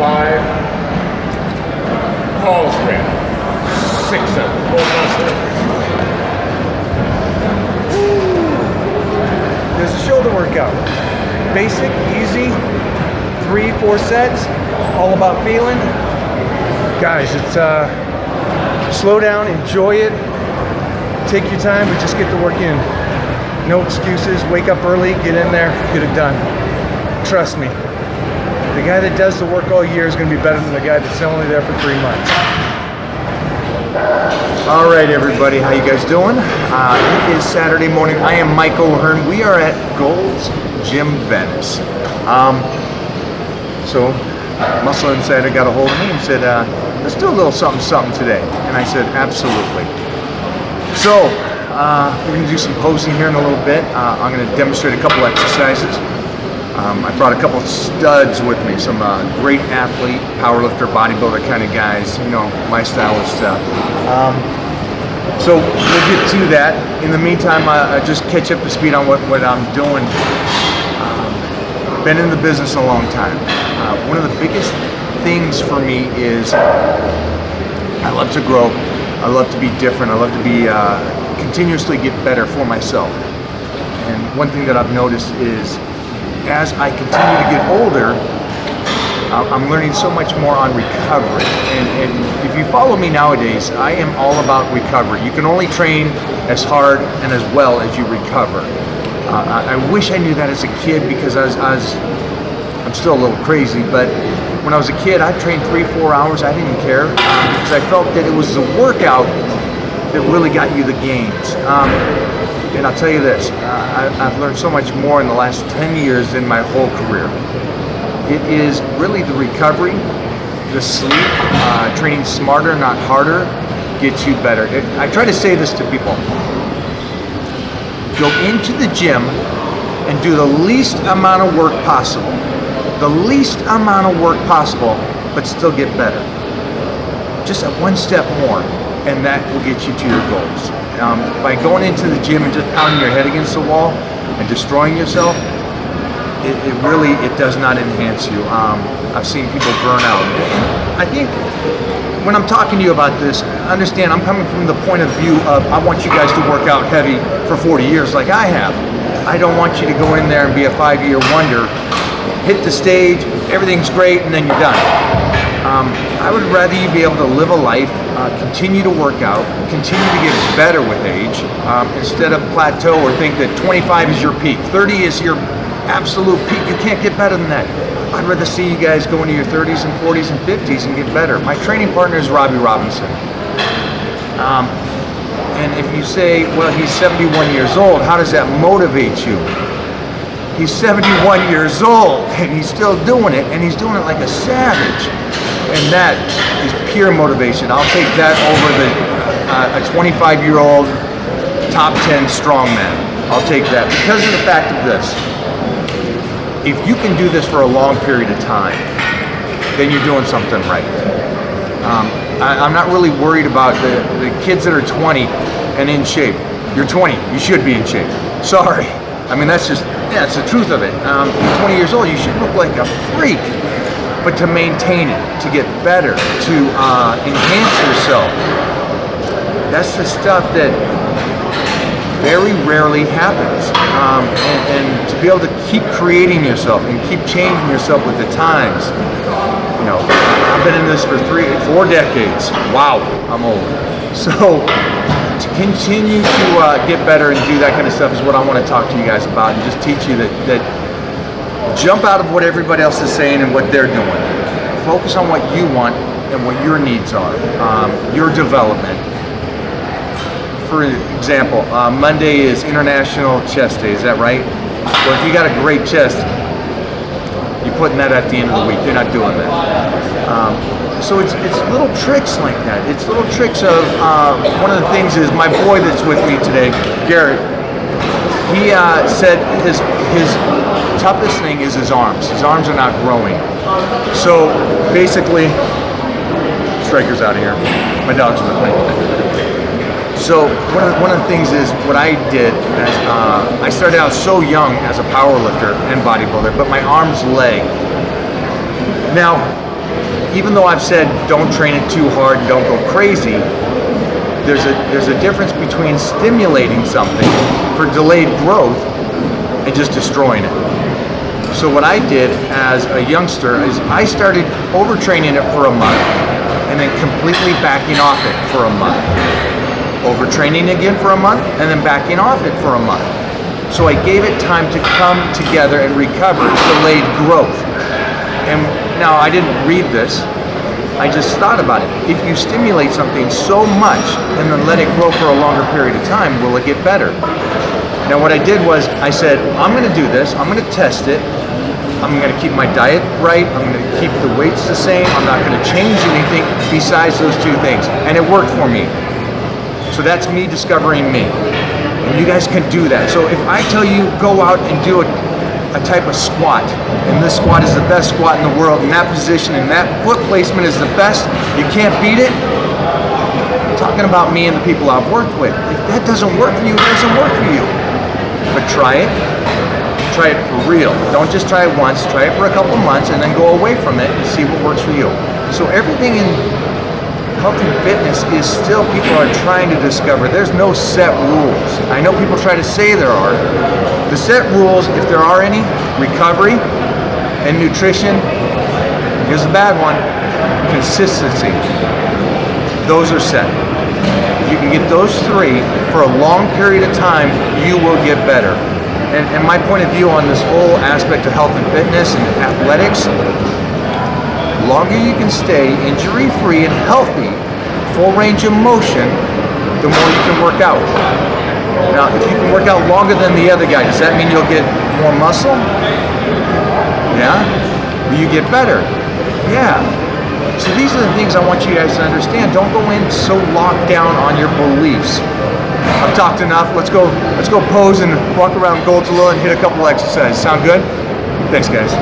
5. Pause grip. 6, 7. Hold on. There's a shoulder workout. Basic, easy, 3-4 sets, all about feeling. Guys, it's slow down, enjoy it, take your time, but just get the work in. No excuses, wake up early, get in there, get it done. Trust me, the guy that does the work all year is gonna be better than the guy that's only there for 3 months. All right, everybody, how you guys doing? It is Saturday morning. I am Mike O'Hearn. We are at Gold's Gym Venice. So Muscle Insider got a hold of me and said, let's do a little something today. And I said, absolutely. So we're gonna do some posing here in a little bit. I'm gonna demonstrate a couple exercises. I brought a couple studs with me, some great athlete, powerlifter, bodybuilder kind of guys, you know, my style of stuff. So we'll get to that. In the meantime, I just catch up to speed on what I'm doing. Been in the business a long time. One of the biggest things for me is I love to grow. I love to be different. I love to be continuously get better for myself. And one thing that I've noticed is as I continue to get older, I'm learning so much more on recovery. And if you follow me nowadays, I am all about recovery. You can only train as hard and as well as you recover. I wish I knew that as a kid because I'm still a little crazy, but when I was a kid, I'd train 3-4 hours. I didn't care because I felt that it was the workout that really got you the gains. And I'll tell you this, I've learned so much more in the last 10 years than my whole career. It is really the recovery, the sleep, training smarter, not harder, gets you better. I try to say this to people. Go into the gym and do the least amount of work possible. The least amount of work possible, but still get better. Just a one step more, and that will get you to your goals. By going into the gym and just pounding your head against the wall and destroying yourself, it does not enhance you. I've seen people burn out. I think when I'm talking to you about this, understand I'm coming from the point of view of I want you guys to work out heavy for 40 years like I have. I don't want you to go in there and be a 5-year wonder, hit the stage, everything's great, and then you're done. I would rather you be able to live a life, continue to work out, continue to get better with age, instead of plateau or think that 25 is your peak, 30 is your absolute peak. You can't get better than that. I'd rather see you guys go into your 30s and 40s and 50s and get better. My training partner is Robbie Robinson. And if you say, well, he's 71 years old, how does that motivate you? He's 71 years old and he's still doing it, and he's doing it like a savage. And that is pure motivation. I'll take that over a 25-year-old top 10 strongman. I'll take that because of the fact of this. If you can do this for a long period of time, then you're doing something right. I'm not really worried about the kids that are 20 and in shape. You're 20, you should be in shape. Sorry. I mean, that's just, yeah, it's the truth of it. You're 20 years old, you should look like a freak. But to maintain it, to get better, to enhance yourself, that's the stuff that very rarely happens. And to be able to keep creating yourself and keep changing yourself with the times. You know, I've been in this for 4 decades. Wow, I'm old. So to continue to get better and do that kind of stuff is what I want to talk to you guys about, and just teach you that jump out of what everybody else is saying and what they're doing. Focus on what you want and what your needs are, your development. For example, Monday is International Chest Day, is that right? Well, if you got a great chest, you're putting that at the end of the week. You're not doing that. So it's little tricks like that. It's little tricks of, one of the things is my boy that's with me today, Garrett, he said his toughest thing is his arms. His arms are not growing. So basically, Striker's out of here. My dog's with me. So one of the things is what I did as I started out so young as a power lifter and bodybuilder, but my arms lag. Now, even though I've said don't train it too hard, don't go crazy, there's a difference between stimulating something for delayed growth and just destroying it. So what I did as a youngster is I started overtraining it for a month and then completely backing off it for a month. Overtraining again for a month and then backing off it for a month. So I gave it time to come together and recover delayed growth. And now I didn't read this, I just thought about it. If you stimulate something so much and then let it grow for a longer period of time, will it get better? Now what I did was I said, I'm gonna do this, I'm gonna test it, I'm gonna keep my diet right, I'm gonna keep the weights the same, I'm not gonna change anything besides those two things. And it worked for me. So that's me discovering me. And you guys can do that. So if I tell you go out and do a type of squat, and this squat is the best squat in the world, in that position, and that foot placement is the best, you can't beat it, I'm talking about me and the people I've worked with. If that doesn't work for you, it doesn't work for you. But try it for real. Don't just try it once, try it for a couple months and then go away from it and see what works for you. So everything in health and fitness is still, people are trying to discover. There's no set rules. I know people try to say there are. The set rules, if there are any, recovery and nutrition. Here's a bad one, consistency. Those are set. If you can get those three for a long period of time, you will get better. And my point of view on this whole aspect of health and fitness and athletics, the longer you can stay injury-free and healthy, full range of motion, the more you can work out. Now, if you can work out longer than the other guy, does that mean you'll get more muscle? Yeah? Will you get better? Yeah. So these are the things I want you guys to understand. Don't go in so locked down on your beliefs. I've talked enough. Let's go pose and walk around Gold's and hit a couple exercises. Sound good? Thanks, guys.